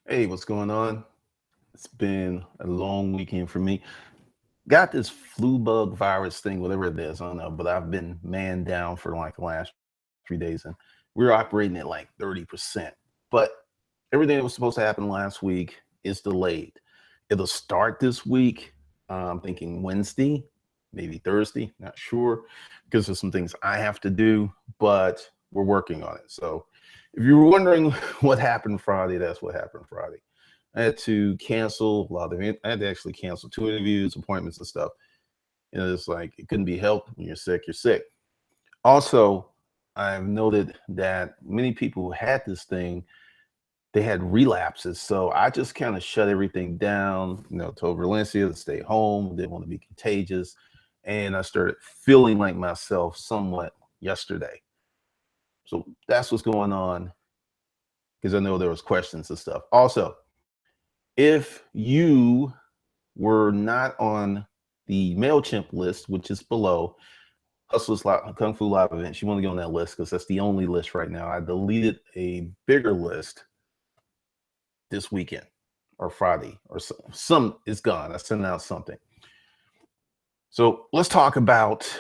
Hey, what's going on? It's been a long weekend for me. Got this flu bug virus thing, whatever it is, I don't know, but I've been man down for like the last 3 days and we're operating at like 30%. But everything that was supposed to happen last week is delayed. It'll start this week. I'm thinking Wednesday, maybe Thursday, not sure, because there's some things I have to do, but we're working on it. So if you were wondering what happened Friday, that's what happened Friday. I had to cancel a lot of I had to actually cancel 2 interviews, appointments, and stuff. It's like it couldn't be helped. When you're sick, you're sick. Also, I've noted that many people who had this thing, they had relapses. So I just kind of shut everything down, told Valencia to stay home, didn't want to be contagious. And I started feeling like myself somewhat yesterday. So that's what's going on because I know there was questions and stuff. Also, if you were not on the MailChimp list, which is below, Hustle's Kung Fu Live events, you want to get on that list because that's the only list right now. I deleted a bigger list this weekend or Friday or some is gone. I sent out something. So let's talk about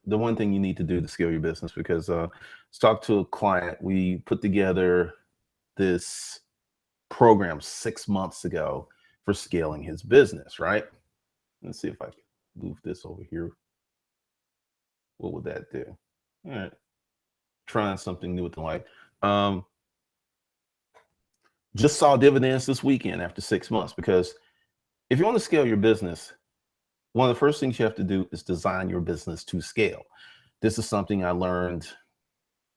the one thing you need to do to scale your business because let's talk to a client. We put together this program 6 months ago for scaling his business, right? Let's see if I can move this over here. What would that do? All right. Trying something new with the light. Just saw dividends this weekend after 6 months because if you want to scale your business, one of the first things you have to do is design your business to scale. This is something I learned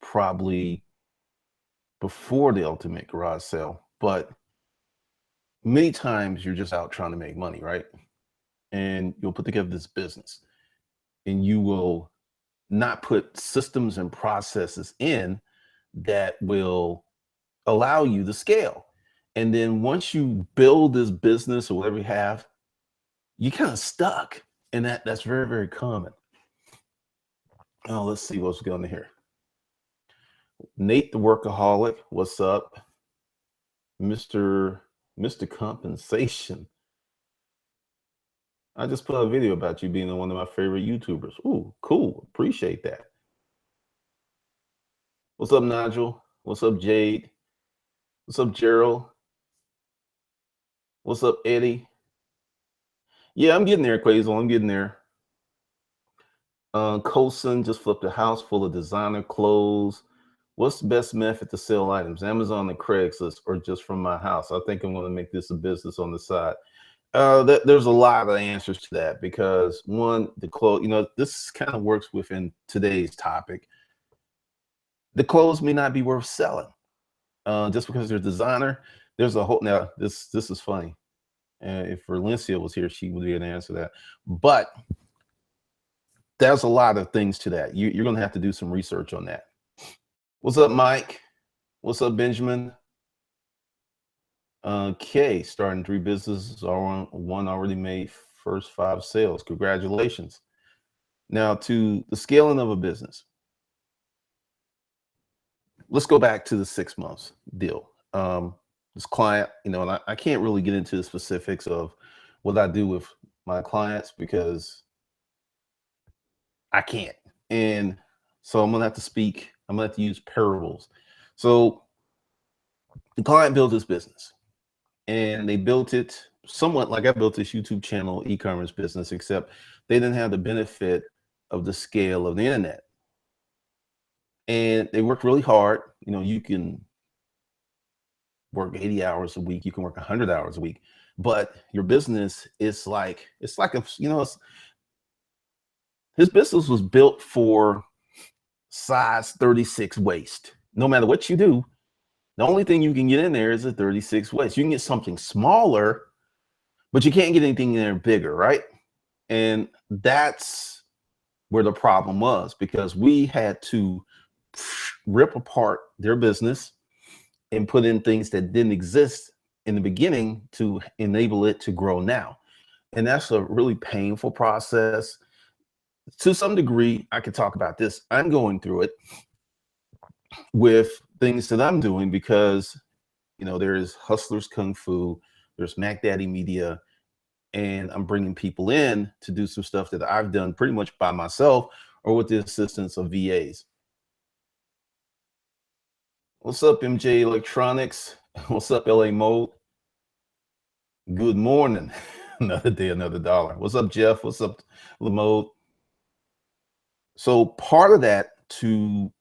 probably before the ultimate garage sale, but many times you're just out trying to make money, right? And you'll put together this business and you will not put systems and processes in that will allow you to scale. And then once you build this business or whatever you have, you kind of stuck. And that's very, very common. Oh, let's see what's going on here. Nate the workaholic, what's up? Mr. Compensation. I just put out a video about you being one of my favorite YouTubers. Ooh, cool. Appreciate that. What's up, Nigel? What's up, Jade? What's up, Gerald? What's up, Eddie? Yeah, I'm getting there, Quazel. I'm getting there. Colson just flipped a house full of designer clothes. What's the best method to sell items? Amazon and Craigslist, or just from my house? I think I'm going to make this a business on the side. There's a lot of answers to that because one, the clothes, this kind of works within today's topic. The clothes may not be worth selling just because they're designer. There's a whole, now this is funny. If Valencia was here, she would be able to answer that. But there's a lot of things to that. You're going to have to do some research on that. What's up, Mike? What's up, Benjamin? Kay, starting 3 businesses, one already made first 5 sales. Congratulations. Now to the scaling of a business. Let's go back to the 6 months deal. This client, and I can't really get into the specifics of what I do with my clients because I can't. And so I'm gonna have to speak, I'm gonna have to use parables. So the client built this business and they built it somewhat like I built this YouTube channel, e-commerce business, except they didn't have the benefit of the scale of the internet. And they worked really hard. You can work 80 hours a week, you can work 100 hours a week, but your business is like, his business was built for size 36 waist. No matter what you do, the only thing you can get in there is a 36 waist. You can get something smaller, but you can't get anything in there bigger, right? And that's where the problem was because we had to rip apart their business and put in things that didn't exist in the beginning to enable it to grow now. And that's a really painful process. To some degree, I could talk about this. I'm going through it with things that I'm doing because There's Hustlers Kung Fu, there's Mac Daddy Media, and I'm bringing people in to do some stuff that I've done pretty much by myself or with the assistance of VAs. What's up, MJ Electronics? What's up, LA Mode? Good morning. Another day, another dollar. What's up, Jeff? What's up, Lamode? So part of that to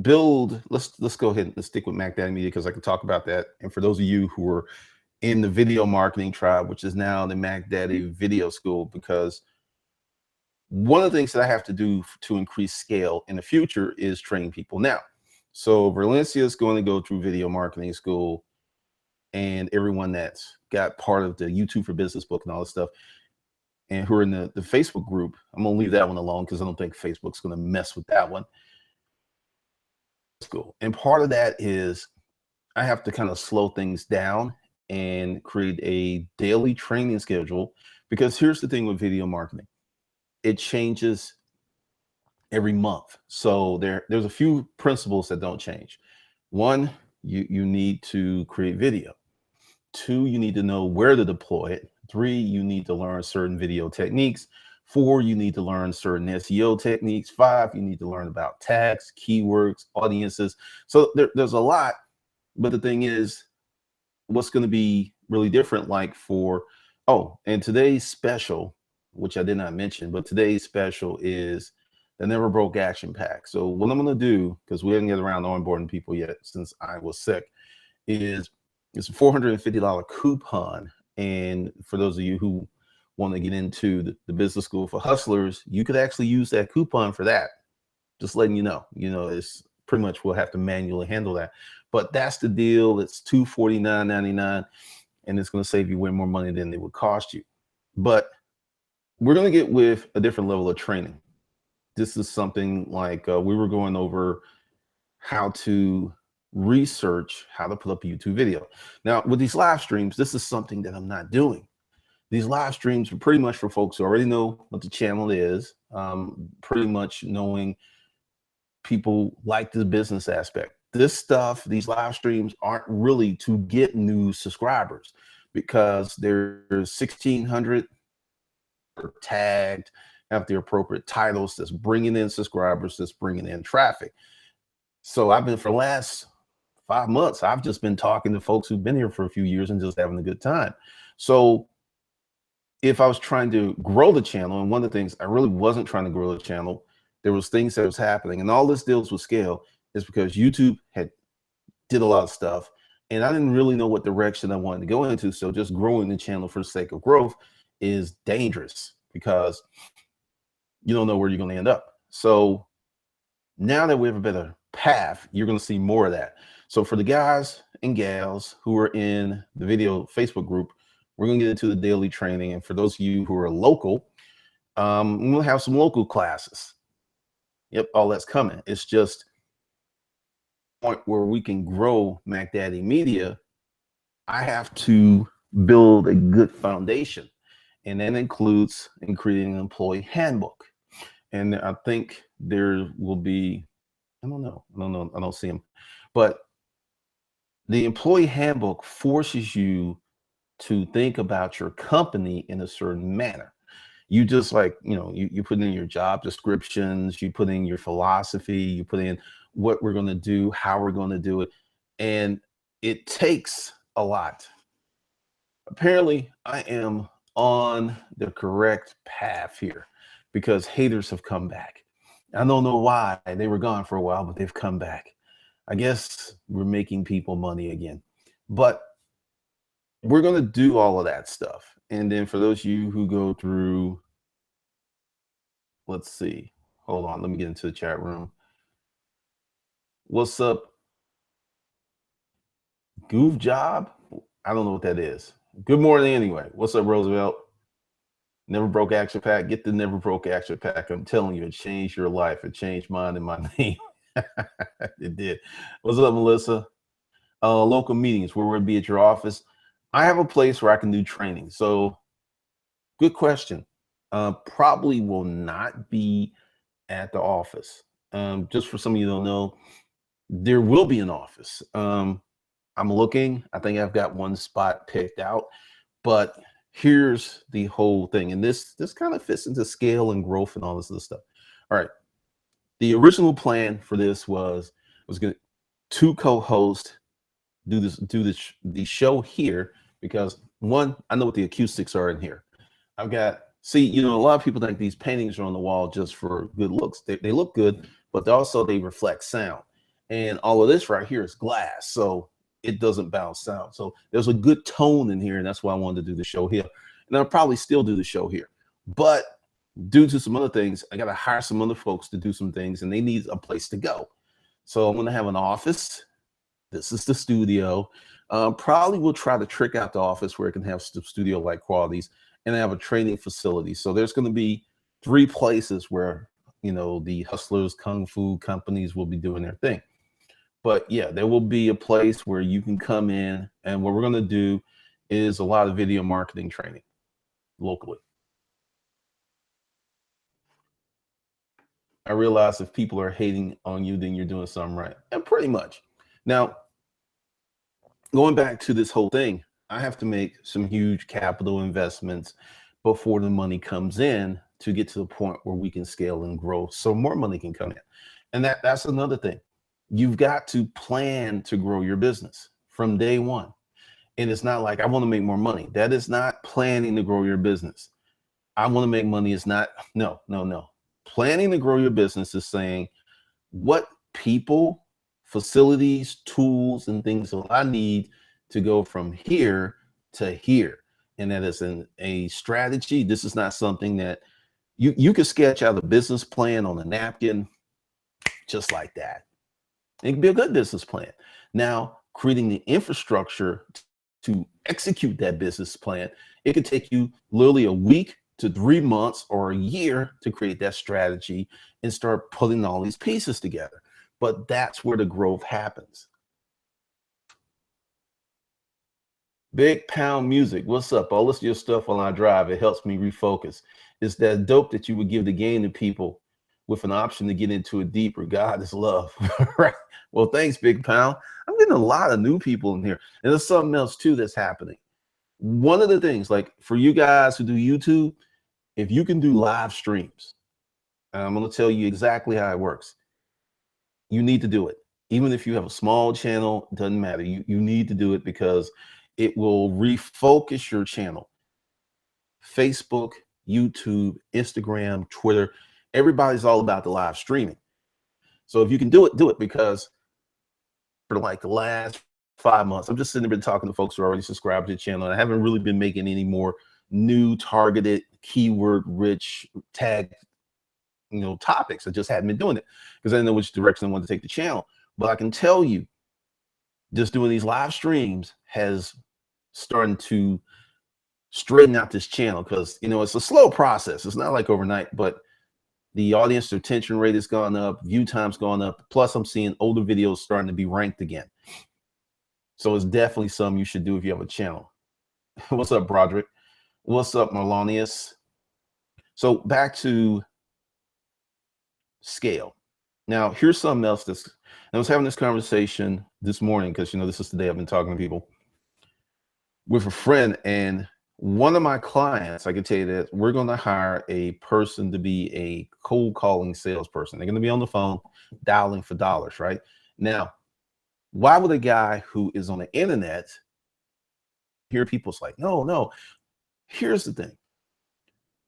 build, let's go ahead and let's stick with Mac Daddy Media because I can talk about that. And for those of you who are in the video marketing tribe, which is now the Mac Daddy Video School, because one of the things that I have to do to increase scale in the future is train people now. So Valencia is going to go through video marketing school, and everyone that's got part of the YouTube for Business book and all this stuff, and who are in the Facebook group, I'm going to leave that one alone because I don't think Facebook's going to mess with that one. School. And part of that is I have to kind of slow things down and create a daily training schedule, because here's the thing with video marketing. It changes every month. So there's a few principles that don't change. One, you need to create video. Two, you need to know where to deploy it. Three, you need to learn certain video techniques. Four, you need to learn certain SEO techniques. Five, you need to learn about tags, keywords, audiences. So there's a lot, but the thing is, what's going to be really different, like and today's special, which I did not mention, but today's special is the Never Broke Action Pack. So what I'm going to do, because we haven't get around to onboarding people yet since I was sick, is it's a $450 coupon. And for those of you who want to get into the business school for hustlers, you could actually use that coupon for that. Just letting you know, it's pretty much, we'll have to manually handle that. But that's the deal. It's $249.99, and it's going to save you way more money than it would cost you. But we're going to get with a different level of training. This is something like we were going over how to research how to put up a YouTube video. Now, with these live streams, this is something that I'm not doing. These live streams are pretty much for folks who already know what the channel is, pretty much knowing people like the business aspect. This stuff, these live streams aren't really to get new subscribers, because there's 1,600 tagged, have the appropriate titles that's bringing in subscribers, that's bringing in traffic. So I've been, for the last 5 months, I've just been talking to folks who've been here for a few years and just having a good time. So if I was trying to grow the channel, and one of the things I really wasn't trying to grow the channel, there was things that was happening, and all this deals with scale is because YouTube did a lot of stuff, and I didn't really know what direction I wanted to go into. So just growing the channel for the sake of growth is dangerous, because you don't know where you're going to end up. So now that we have a better path, you're going to see more of that. So for the guys and gals who are in the video Facebook group, we're going to get into the daily training. And for those of you who are local, we'll have some local classes. Yep, all that's coming. It's just a point where we can grow Mac Daddy Media. I have to build a good foundation, and that includes in creating an employee handbook. And I think there will be, I don't know, I don't see them, but the employee handbook forces you to think about your company in a certain manner. You just, like, you put in your job descriptions, you put in your philosophy, you put in what we're going to do, how we're going to do it. And it takes a lot. Apparently, I am on the correct path here, because haters have come back. I don't know why. They were gone for a while, but they've come back. I guess we're making people money again. But we're going to do all of that stuff. And then for those of you who go through, let's see, hold on, let me get into the chat room. What's up, Goof Job? I don't know what that is. Good morning anyway. What's up, Roosevelt? Never Broke Action Pack. Get the Never Broke Action Pack. I'm telling you, it changed your life. It changed mine and my name. It did. What's up, Melissa? Local meetings, where would it be at your office? I have a place where I can do training. So good question. Probably will not be at the office. Just for some of you who don't know, there will be an office. I'm looking. I think I've got one spot picked out, but here's the whole thing. And this kind of fits into scale and growth and all this other stuff. All right. The original plan for this was going to two co-hosts do the show here because one, I know what the acoustics are in here. I've got see, a lot of people think these paintings are on the wall just for good looks. They look good, but also they reflect sound. And all of this right here is glass, so it doesn't bounce sound. So there's a good tone in here, and that's why I wanted to do the show here. And I'll probably still do the show here. But due to some other things, I got to hire some other folks to do some things, and they need a place to go. So I'm going to have an office. This is the studio. Probably will try to trick out the office where it can have studio-like qualities, and I have a training facility. So there's going to be 3 places where the hustlers, kung fu companies will be doing their thing. But yeah, there will be a place where you can come in, and what we're going to do is a lot of video marketing training locally. I realize if people are hating on you, then you're doing something right. And pretty much. Now, going back to this whole thing, I have to make some huge capital investments before the money comes in to get to the point where we can scale and grow so more money can come in. And that's another thing. You've got to plan to grow your business from day one. And it's not like I want to make more money. That is not planning to grow your business. I want to make money is not, no, no, no. Planning to grow your business is saying what people, facilities, tools, and things that I need to go from here to here. And that is a strategy. This is not something that you can sketch out a business plan on a napkin just like that. It can be a good business plan. Now, creating the infrastructure to execute that business plan, it could take you literally a week to 3 months or a year to create that strategy and start putting all these pieces together. But that's where the growth happens. Big Pound Music, what's up? I'll listen to your stuff while I drive. It helps me refocus. It's that dope that you would give the game to people with an option to get into it deeper. God is love. Right. Well, thanks, Big Pound. I'm getting a lot of new people in here. And there's something else too that's happening. One of the things, like for you guys who do YouTube, if you can do live streams, I'm going to tell you exactly how it works. You need to do it. Even if you have a small channel, it doesn't matter. You need to do it because it will refocus your channel. Facebook, YouTube, Instagram, Twitter, everybody's all about the live streaming. So if you can do it because for like the last 5 months, I'm just sitting there talking to folks who already subscribed to the channel. And I haven't really been making any more new targeted keyword rich tag topics. I just hadn't been doing it because I didn't know which direction I wanted to take the channel. But I can tell you, just doing these live streams has started to straighten out this channel because it's a slow process. It's not like overnight, but the audience retention rate has gone up, view time's gone up. Plus, I'm seeing older videos starting to be ranked again. So it's definitely something you should do if you have a channel. What's up, Broderick? What's up, Marlonius? So back to scale. Now, here's something else I was having this conversation this morning because this is the day I've been talking to people with a friend, and one of my clients, I can tell you that we're going to hire a person to be a cold calling salesperson. They're going to be on the phone dialing for dollars, right? Now, why would a guy who is on the internet hear people's like, no. Here's the thing.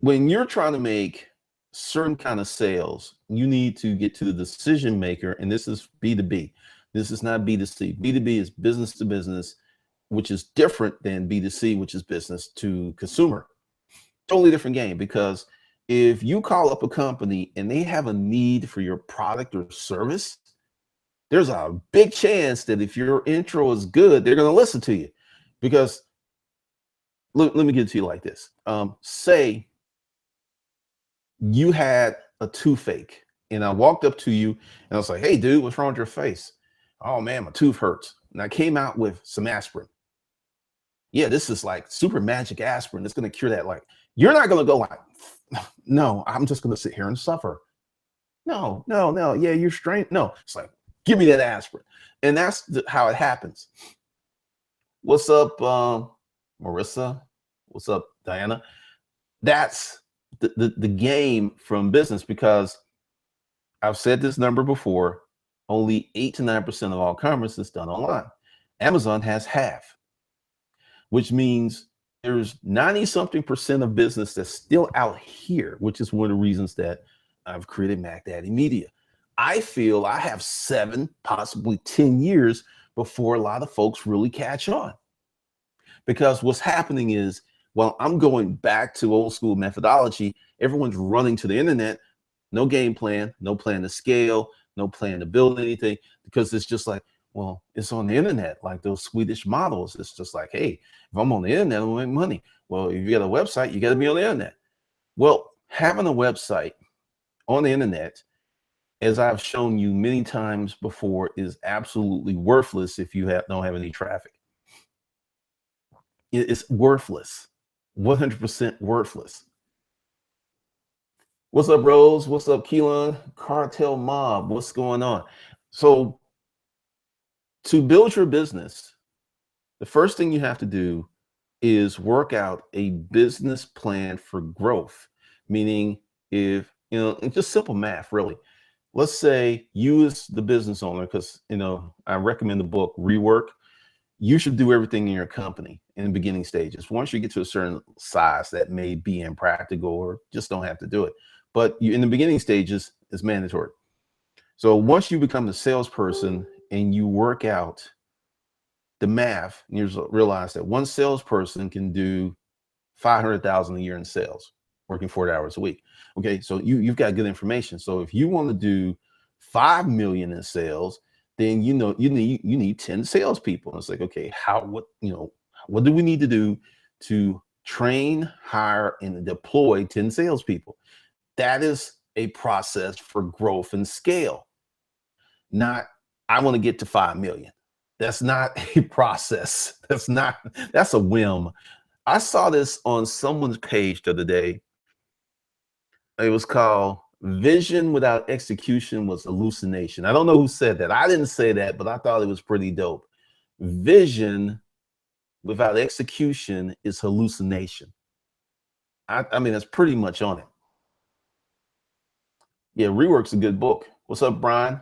When you're trying to make certain kind of sales, you need to get to the decision maker, and this is B2B. This is not B2C. B2B is business to business, which is different than B2C, which is business to consumer. Totally different game, because if you call up a company and they have a need for your product or service, there's a big chance that if your intro is good, they're going to listen to you. Because let me get it to you like this. Say you had a toothache and I walked up to you and I was like, hey, dude, what's wrong with your face? Oh, man, my tooth hurts. And I came out with some aspirin. Yeah, this is like super magic aspirin. It's going to cure that. Like, you're not going to go like, no, I'm just going to sit here and suffer. No. Yeah, you're strange. No, it's like, give me that aspirin. And that's how it happens. What's up, Marissa? What's up, Diana? That's the game from business, because I've said this number before. Only 8 to 9% of all commerce is done online. Amazon has half, which means there's 90 something percent of business that's still out here, which is one of the reasons that I've created Mac Daddy Media. I feel I have 7, possibly 10 years before a lot of folks really catch on. Because what's happening is, while I'm going back to old school methodology, everyone's running to the internet. No game plan, no plan to scale, no plan to build anything, because it's just like, well, it's on the internet, like those Swedish models. It's just like, hey, if I'm on the internet, I'm gonna make money. Well, if you got a website, you got to be on the internet. Well, having a website on the internet, as I've shown you many times before, is absolutely worthless if you don't have any traffic. It's worthless, 100% worthless. What's up, Rose? What's up, Keelan? Cartel Mob, what's going on? So, to build your business, the first thing you have to do is work out a business plan for growth. Meaning, if you know, it's just simple math, really. Let's say you, as the business owner, because I recommend the book Rework. You should do everything in your company in the beginning stages. Once you get to a certain size, that may be impractical, or just don't have to do it. But in the beginning stages, it's mandatory. So once you become a salesperson and you work out the math, and you realize that one salesperson can do 500,000 a year in sales, working 40 hours a week. Okay, so you've got good information. So if you want to do 5 million in sales, then you need 10 salespeople. And it's like, okay, what do we need to do to train, hire, and deploy 10 salespeople? That is a process for growth and scale. Not, I want to get to 5 million. That's not a process. That's a whim. I saw this on someone's page the other day. It was called "Vision Without Execution Was Hallucination." I don't know who said that. I didn't say that, but I thought it was pretty dope. Vision without execution is hallucination. I mean, that's pretty much on it. Yeah, Rework's a good book. What's up, Brian?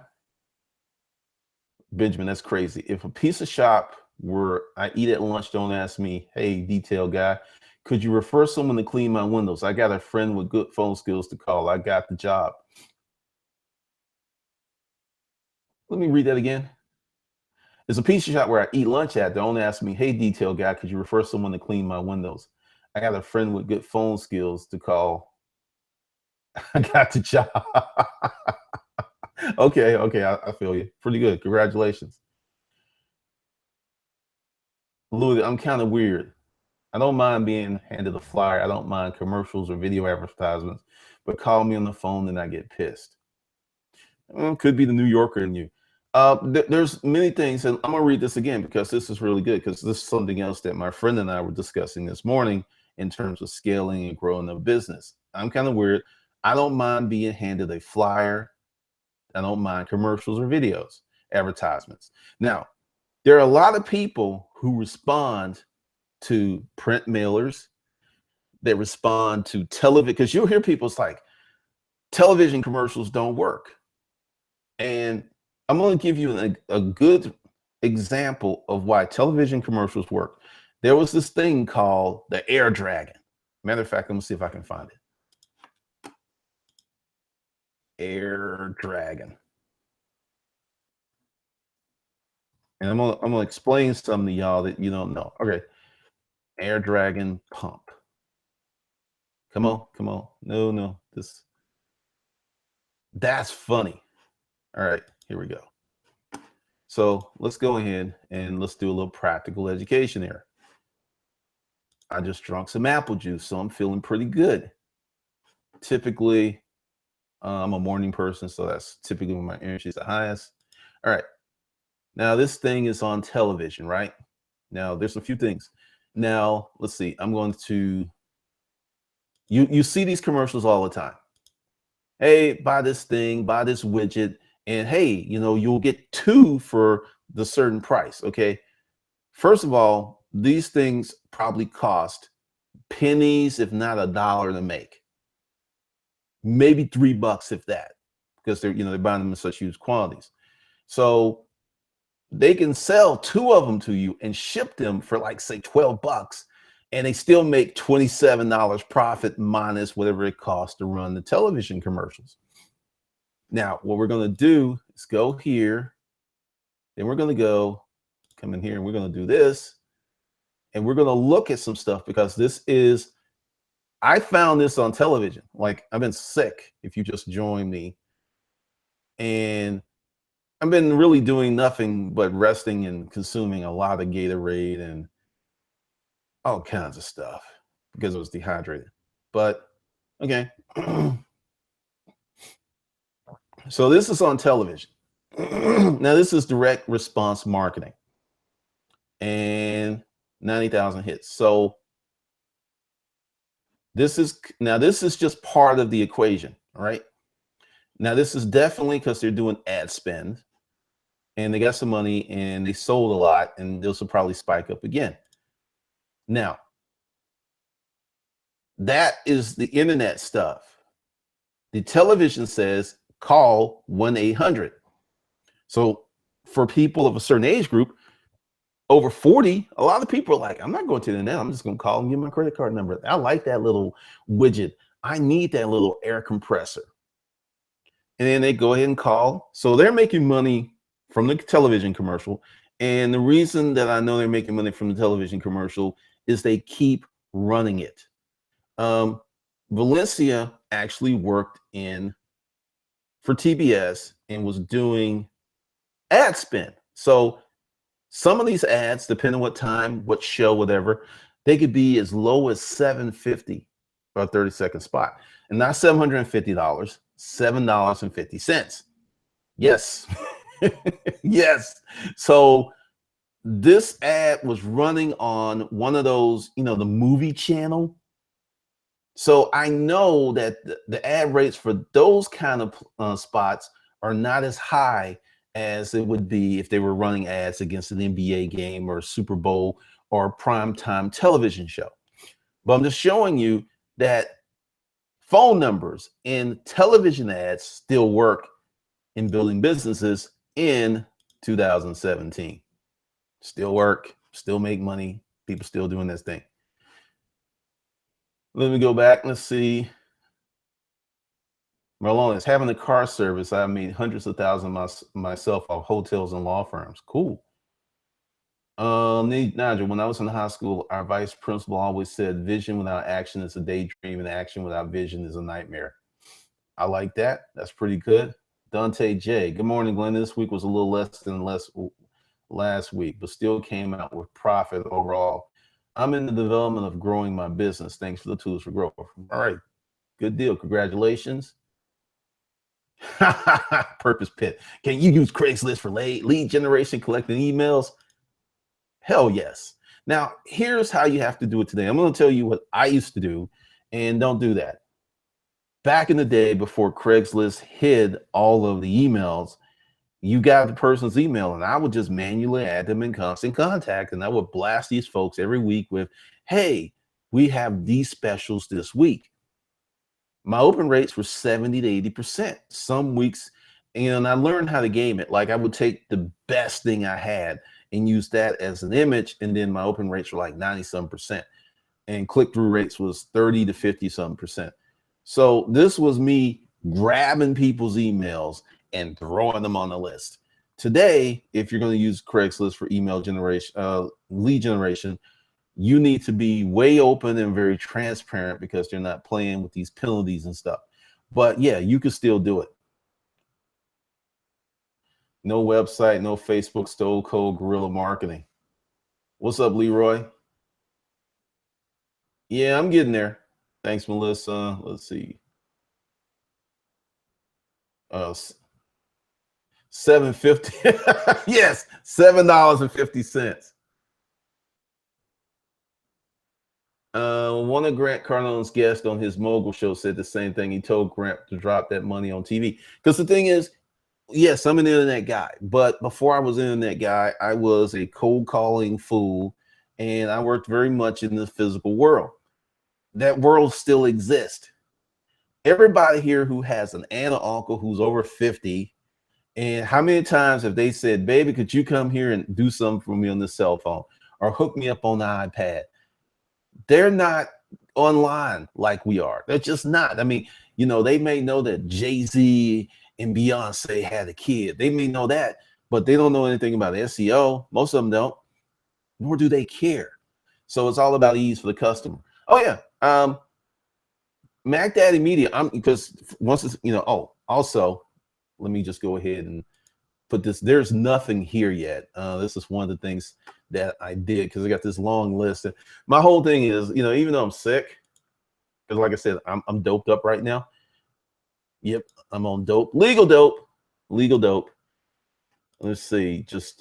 Benjamin, that's crazy. If a piece of shop where I eat at lunch don't ask me, hey, detail guy, could you refer someone to clean my windows? I got a friend with good phone skills to call. I got the job. Let me read that again. It's a pizza shop where I eat lunch at. They don't ask me, hey, detail guy, could you refer someone to clean my windows? I got a friend with good phone skills to call. I got the job. Okay, I feel you. Pretty good. Congratulations. Louis, I'm kind of weird. I don't mind being handed a flyer. I don't mind commercials or video advertisements, but call me on the phone and I get pissed. Could be the New Yorker in you. There's many things, and I'm gonna read this again because this is really good, because this is something else that my friend and I were discussing this morning in terms of scaling and growing a business. I'm kind of weird. I don't mind being handed a flyer. I don't mind commercials or videos, advertisements. Now, there are a lot of people who respond to print mailers, that respond to television, because you'll hear people's like, television commercials don't work. And I'm going to give you a good example of why television commercials work. There was this thing called the Air Dragon. Matter of fact, I'm going to see if I can find it. Air Dragon. And I'm gonna explain something to y'all that you don't know. Okay. Air Dragon pump. Come on. No. That's funny. All right, here we go. So let's go ahead and let's do a little practical education here. I just drunk some apple juice, so I'm feeling pretty good. Typically, I'm a morning person, so that's typically when my energy is the highest. All right. Now this thing is on television, right? Now there's a few things. Now let's see. I'm going to. You see these commercials all the time. Hey, buy this thing, buy this widget, and hey, you'll get 2 for the certain price. Okay. First of all, these things probably cost pennies, if not a dollar to make, maybe $3 if that, because they're buying them in such huge quantities. So they can sell two of them to you and ship them for like say $12, and they still make $27 profit minus whatever it costs to run the television commercials. Now, what we're going to do is go here, then we're going to come in here, and we're going to do this, and we're going to look at some stuff because I found this on television. Like, I've been sick, if you just joined me, and I've been really doing nothing but resting and consuming a lot of Gatorade and all kinds of stuff because I was dehydrated. But okay. So this is on television. Now this is direct response marketing and 90,000 hits. So this is just part of the equation, all right? Now this is definitely because they're doing ad spend and they got some money and they sold a lot, and this will probably spike up again. Now, that is the internet stuff. The television says call 1-800. So for people of a certain age group, over 40, a lot of people are like, I'm not going to the internet. I'm just going to call and give my credit card number. I like that little widget. I need that little air compressor. And then they go ahead and call. So they're making money from the television commercial. And the reason that I know they're making money from the television commercial is they keep running it. Valencia actually worked for TBS and was doing ad spend. So some of these ads, depending on what time, what show, whatever, they could be as low as $7.50 for a 30-second spot. And not $750, $7.50. Yes. Yes. So this ad was running on one of those, the movie channel. So I know that the ad rates for those kind of spots are not as high as it would be if they were running ads against an NBA game or a Super Bowl or a primetime television show. But I'm just showing you that phone numbers and television ads still work in building businesses in 2017. Still work, still make money, people still doing this thing. Let me go back. Let's see. Marlon is having a car service. I made hundreds of thousands myself off hotels and law firms. Cool. Nigel, when I was in high school, our vice principal always said, vision without action is a daydream, and action without vision is a nightmare. I like that. That's pretty good. Dante J. Good morning, Glenn. This week was a little less than last week, but still came out with profit overall. I'm in the development of growing my business. Thanks for the tools for growth. All right. Good deal. Congratulations. Purpose Pit. Can you use Craigslist for lead generation, collecting emails? Hell yes. Now, here's how you have to do it today. I'm going to tell you what I used to do, and don't do that. Back in the day, before Craigslist hid all of the emails, you got the person's email, and I would just manually add them in constant contact, and I would blast these folks every week with, hey, we have these specials this week. My open rates were 70 to 80%. Some weeks, and I learned how to game it. Like, I would take the best thing I had and use that as an image, and then my open rates were like 90-some%. And click-through rates was 30 to 50-some%. So this was me grabbing people's emails and throwing them on the list. Today, if you're going to use Craigslist for email generation, lead generation, you need to be way open and very transparent because they're not playing with these penalties and stuff. But yeah, you can still do it. No website, no Facebook, stole code, guerrilla marketing. What's up, Leroy? Yeah, I'm getting there. Thanks, Melissa. Let's see. $7.50. Yes, $7.50. One of Grant Cardone's guests on his mogul show said the same thing. He told Grant to drop that money on TV. Because the thing is, Yes, I'm an internet guy, but before I was an internet guy, I was a cold calling fool, and I worked very much in the physical world. That world still exists. Everybody here who has an aunt or uncle who's over 50, and how many times have they said, baby, could you come here and do something for me on the cell phone or hook me up on the iPad? They're not online like we are. They're just not. I mean, they may know that Jay-Z and Beyonce had a kid. They may know that, but they don't know anything about SEO. Most of them don't, nor do they care. So it's all about ease for the customer. Oh yeah. Mac Daddy Media. I'm because once it's, also let me just go ahead and put this. There's nothing here yet. This is one of the things that I did because I got this long list. My whole thing is, even though I'm sick, because like I said, I'm doped up right now. Yep, I'm on dope, legal dope, legal dope. Let's see, just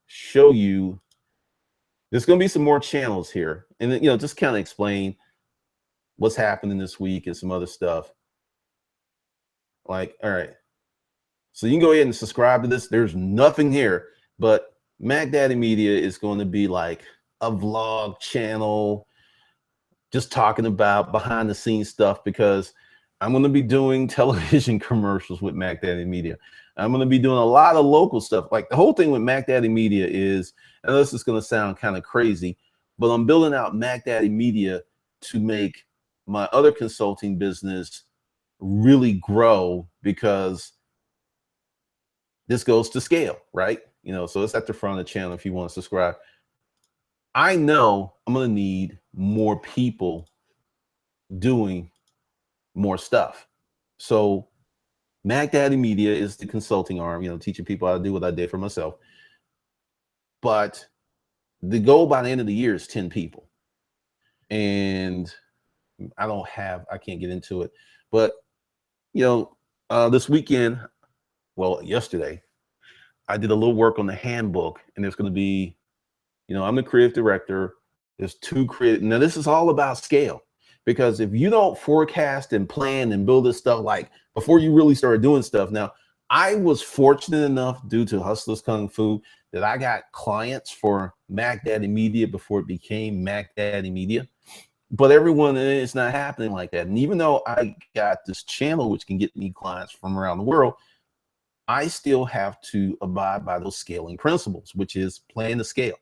show you. There's going to be some more channels here, and just kind of explain what's happening this week and some other stuff. Like, all right, so you can go ahead and subscribe to this. There's nothing here, but Mac Daddy Media is going to be like a vlog channel, just talking about behind the scenes stuff, because I'm going to be doing television commercials with Mac Daddy Media. I'm going to be doing a lot of local stuff. Like the whole thing with Mac Daddy Media is, and this is going to sound kind of crazy, but I'm building out Mac Daddy Media to make my other consulting business really grow, because this goes to scale, right? So it's at the front of the channel if you want to subscribe. I know I'm going to need more people doing more stuff. So Mac Daddy Media is the consulting arm, teaching people how to do what I did for myself. But the goal by the end of the year is 10 people. And I can't get into it. But, this weekend, well, yesterday, I did a little work on the handbook, and there's going to be, I'm the creative director. There's two creative. Now, this is all about scale, because if you don't forecast and plan and build this stuff, like before you really started doing stuff. Now, I was fortunate enough, due to Hustlers Kung Fu, that I got clients for Mac Daddy Media before it became Mac Daddy Media. But everyone, it's not happening like that. And even though I got this channel, which can get me clients from around the world, I still have to abide by those scaling principles, which is plan to scale.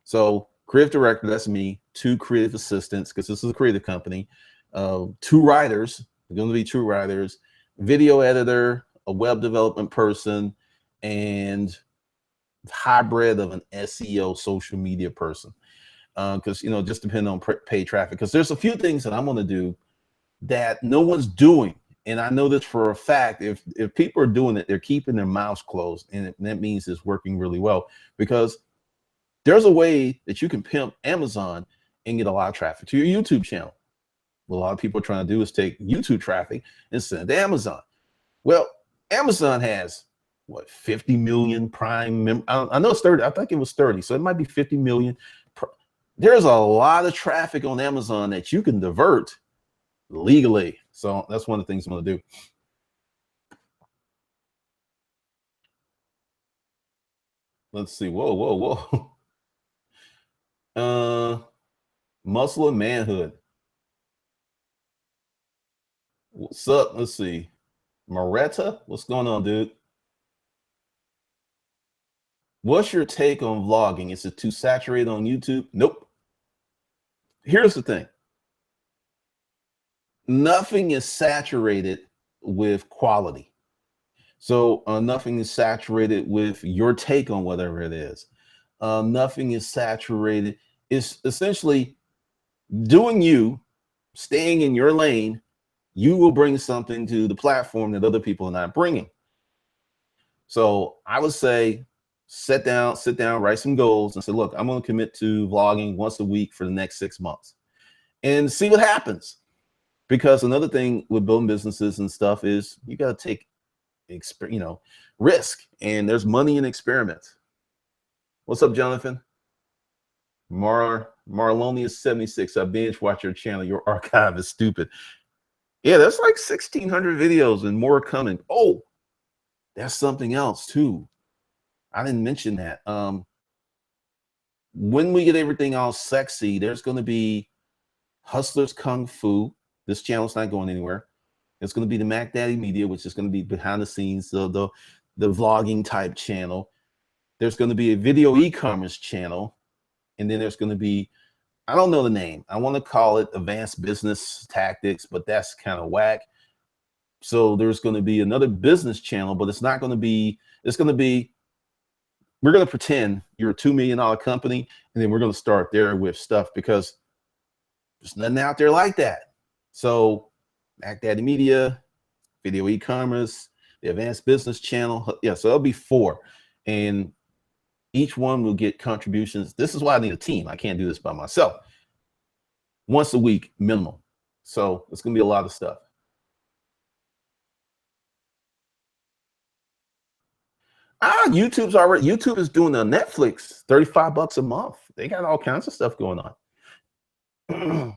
So creative director, that's me, 2 creative assistants, because this is a creative company, 2 writers, they're going to be 2 writers, video editor, a web development person, and hybrid of an SEO social media person. Because, just depending on paid traffic, because there's a few things that I'm going to do that no one's doing. And I know this for a fact. If people are doing it, they're keeping their mouths closed. And that means it's working really well, because there's a way that you can pimp Amazon and get a lot of traffic to your YouTube channel. What a lot of people are trying to do is take YouTube traffic and send it to Amazon. Well, Amazon has, 50 million Prime I know it's 30. I think it was 30. So it might be 50 million. There's a lot of traffic on Amazon that you can divert legally. So that's one of the things I'm going to do. Let's see. Whoa. Muscle and manhood. What's up? Let's see. Moretta, what's going on, dude? What's your take on vlogging? Is it too saturated on YouTube? Nope. Here's the thing. Nothing is saturated with quality. So nothing is saturated with your take on whatever it is. Nothing is saturated. It's essentially doing you, staying in your lane. You will bring something to the platform that other people are not bringing. So I would say, sit down, write some goals and say, look, I'm going to commit to vlogging once a week for the next 6 months and see what happens. Because another thing with building businesses and stuff is you got to take, risk, and there's money in experiments. What's up, Jonathan? Marlonius 76. I binge watch your channel. Your archive is stupid. Yeah, there's like 1,600 videos and more coming. Oh, That's something else too. I didn't mention that. When we get everything all sexy, there's going to be Hustlers Kung Fu. This channel's not going anywhere. It's going to be the Mac Daddy Media, which is going to be behind the scenes, the vlogging type channel. There's going to be a video e-commerce channel, and then there's going to be, I don't know the name. I want to call it Advanced Business Tactics, but that's kind of whack. So there's going to be another business channel, but it's not going to be, it's going to be, we're going to pretend you're a $2 million company, and then we're going to start there with stuff because there's nothing out there like that. So Mac Daddy Media, video e-commerce, the advanced business channel. Yeah, so it'll be 4. And each one will get contributions. This is why I need a team. I can't do this by myself. Once a week minimum. So it's going to be a lot of stuff. YouTube is doing a Netflix, $35 a month. They got all kinds of stuff going on.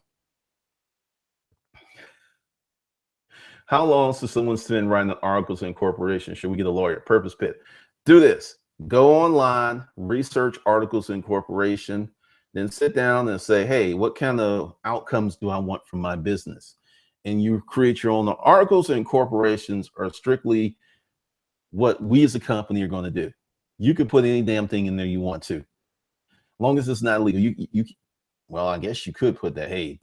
How long should someone spend writing articles in corporation? Should we get a lawyer? Purpose Pit. Do this. Go online, research articles in corporation, then sit down and say, hey, what kind of outcomes do I want from my business? And you create your own. Articles in corporations are strictly what we as a company are going to do. You can put any damn thing in there you want to, as long as it's not illegal. Well, I guess you could put that, hey,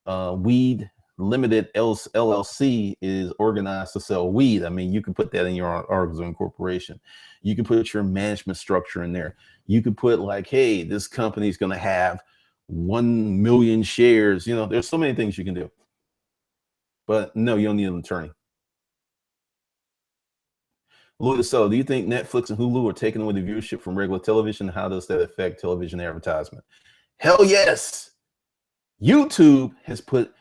Weed Limited LLC is organized to sell weed. I mean, you can put that in your articles of incorporation. You can put your management structure in there. You could put like, hey, this company is going to have 1 million shares. You know, there's so many things you can do. But no, you don't need an attorney. Louis, so do you think Netflix and Hulu are taking away the viewership from regular television? How does that affect television advertisement? Hell yes. YouTube has put,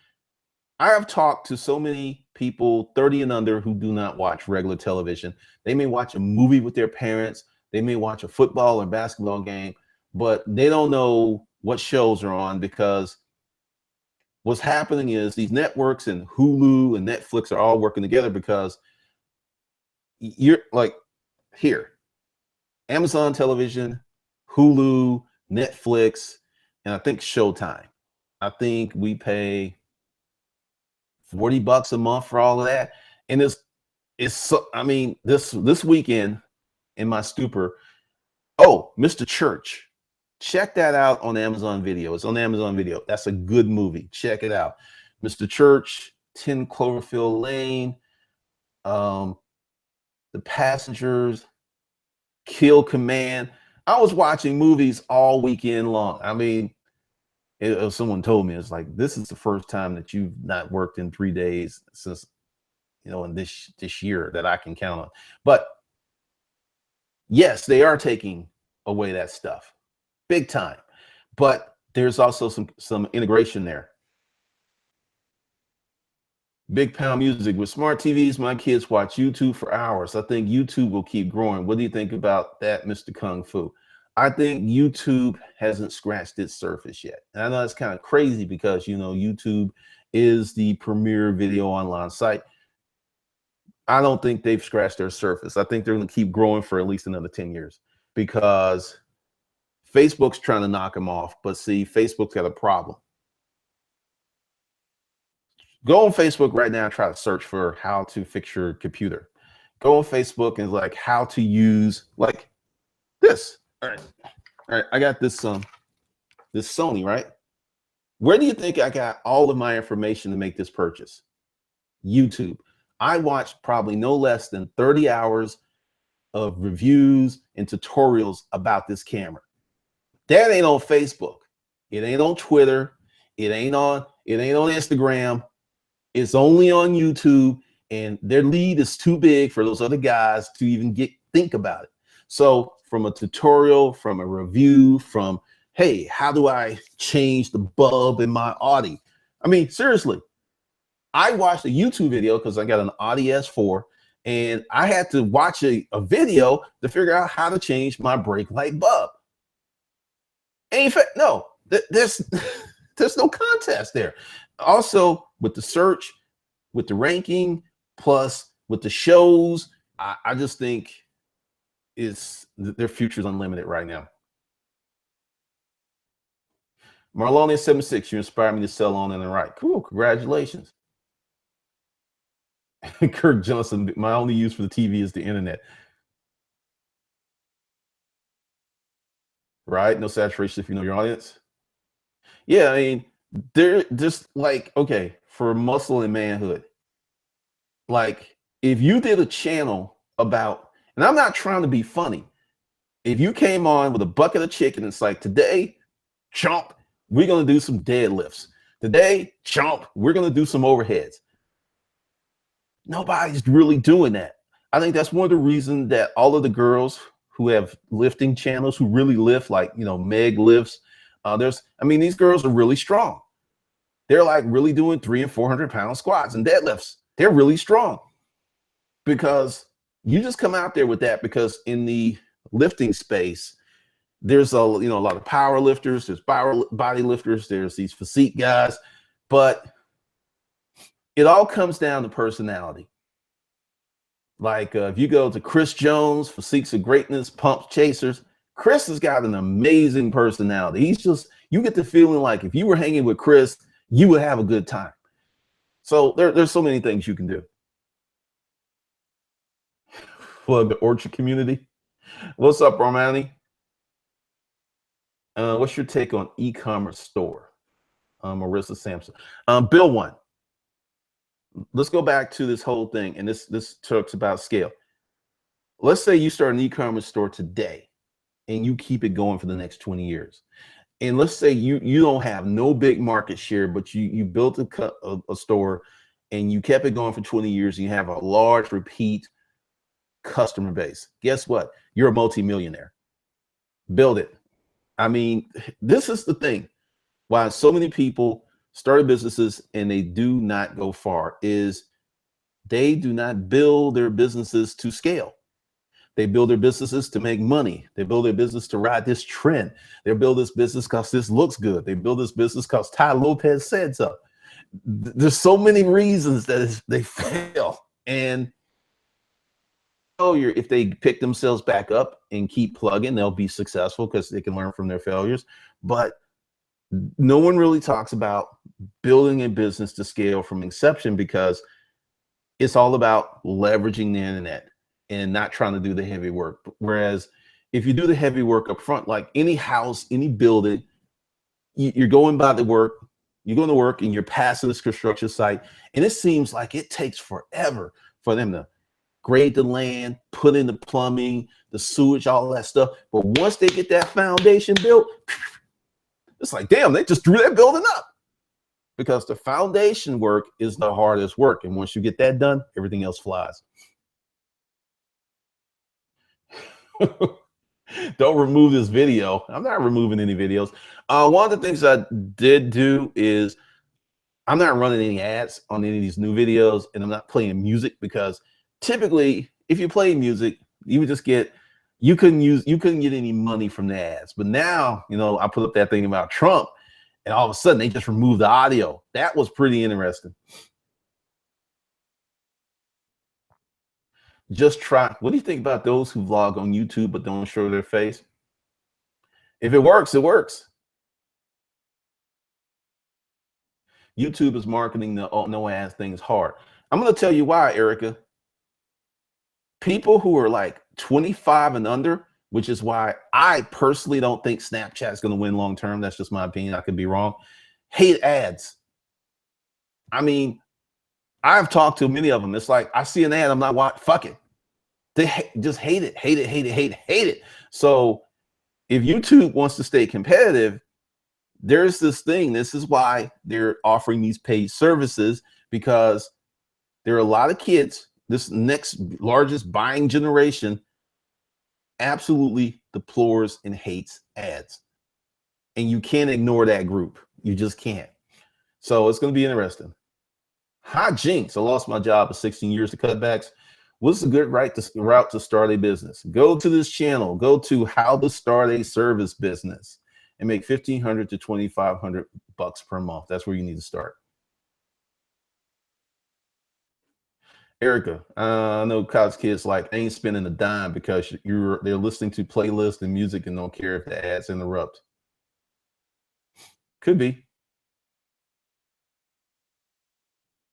I have talked to so many people 30 and under who do not watch regular television. They may watch a movie with their parents. They may watch a football or basketball game, but they don't know what shows are on, because what's happening is these networks and Hulu and Netflix are all working together, because you're like here, Amazon Television, Hulu, Netflix, and I think Showtime. I think we pay $40 a month for all of that. And it's so, I mean, this weekend in my stupor, oh, Mr. Church, check that out on Amazon Video. It's on Amazon Video. That's a good movie. Check it out. Mr. Church, 10 Cloverfield Lane, The Passengers, Kill Command. I was watching movies all weekend long. I mean, someone told me, it's like, this is the first time that you've not worked in 3 days since, you know, in this year that I can count on. But yes, they are taking away that stuff big time. But there's also some integration there. Big Pound Music, with smart TVs, my kids watch YouTube for hours. I think YouTube will keep growing. What do you think about that, Mr. Kung Fu? I think YouTube hasn't scratched its surface yet. And I know it's kind of crazy because, you know, YouTube is the premier video online site. I don't think they've scratched their surface. I think they're going to keep growing for at least another 10 years, because Facebook's trying to knock them off. But see, Facebook's got a problem. Go on Facebook right now and try to search for how to fix your computer. Go on Facebook and like how to use like this. All right, I got this this Sony, right? Where do you think I got all of my information to make this purchase? YouTube. I watched probably no less than 30 hours of reviews and tutorials about this camera. That ain't on Facebook. It ain't on Twitter. It ain't on Instagram. It's only on YouTube, and their lead is too big for those other guys to even think about it. So from a tutorial, from a review, from, hey, how do I change the bulb in my Audi? I mean, seriously, I watched a YouTube video because I got an Audi S4, and I had to watch a video to figure out how to change my brake light bulb. No, there's no contest there. Also, with the search, with the ranking, plus with the shows, I just think their future's unlimited right now. Marlon is 76. You inspired me to sell on and write. Cool. Congratulations. Kirk Johnson, my only use for the TV is the internet. Right? No saturation if you know your audience. Yeah, I mean, they're just like, okay, for muscle and manhood, like if you did a channel about, and I'm not trying to be funny, if you came on with a bucket of chicken, it's like today, chomp, we're gonna do some deadlifts. Today, chomp, we're gonna do some overheads. Nobody's really doing that. I think that's one of the reasons that all of the girls who have lifting channels who really lift, like Meg lifts, I mean, these girls are really strong. They're like really doing 300 and 400 pound squats and deadlifts. They're really strong because you just come out there with that, because in the lifting space, there's a lot of power lifters, there's body lifters, there's these physique guys, but it all comes down to personality. Like if you go to Chris Jones, Physiques of Greatness, Pumps Chasers, Chris has got an amazing personality. You get the feeling like if you were hanging with Chris, you would have a good time. So there's so many things you can do. Plug the Orchard community. What's up, Romani? What's your take on e-commerce store? Marissa Sampson. Bill one. Let's go back to this whole thing, and this talks about scale. Let's say you start an e-commerce store today and you keep it going for the next 20 years. And let's say you don't have no big market share, but you built a store and you kept it going for 20 years, and you have a large repeat customer base. Guess what? You're a multimillionaire. Build it. I mean, this is the thing. Why so many people started businesses and they do not go far is they do not build their businesses to scale. They build their businesses to make money. They build their business to ride this trend. They build this business because this looks good. They build this business because Ty Lopez said so. There's so many reasons that they fail. And failure, if they pick themselves back up and keep plugging, they'll be successful because they can learn from their failures. But no one really talks about building a business to scale from inception, because it's all about leveraging the internet and not trying to do the heavy work. Whereas if you do the heavy work up front, like any house, any building, you're going by the work, you're going to work and you're passing this construction site. And it seems like it takes forever for them to grade the land, put in the plumbing, the sewage, all that stuff. But once they get that foundation built, it's like, damn, they just threw that building up. Because the foundation work is the hardest work. And once you get that done, everything else flies. Don't remove this video. I'm not removing any videos. One of the things I did do is I'm not running any ads on any of these new videos, and I'm not playing music, because typically if you play music, you would just you couldn't get any money from the ads. But now, I put up that thing about Trump, and all of a sudden they just removed the audio. That was pretty interesting. Just try. What do you think about those who vlog on YouTube but don't show their face? If it works, it works. YouTube is marketing the no ads thing is hard. I'm going to tell you why, Erica. People who are like 25 and under, which is why I personally don't think Snapchat is going to win long term. That's just my opinion. I could be wrong. Hate ads. I mean, I've talked to many of them. It's like I see an ad, I'm not watching. Fuck it. They just hate it, hate it, hate it, hate it, hate it. So if YouTube wants to stay competitive, there's this thing. This is why they're offering these paid services, because there are a lot of kids. This next largest buying generation absolutely deplores and hates ads. And you can't ignore that group. You just can't. So it's going to be interesting. Hi, Jinx. I lost my job at 16 years to cutbacks. What's a good route to start a business? Go to this channel. Go to how to start a service business and make $1,500 to $2,500 per month. That's where you need to start. Erica, I know college kids like ain't spending a dime because they're listening to playlists and music and don't care if the ads interrupt. Could be.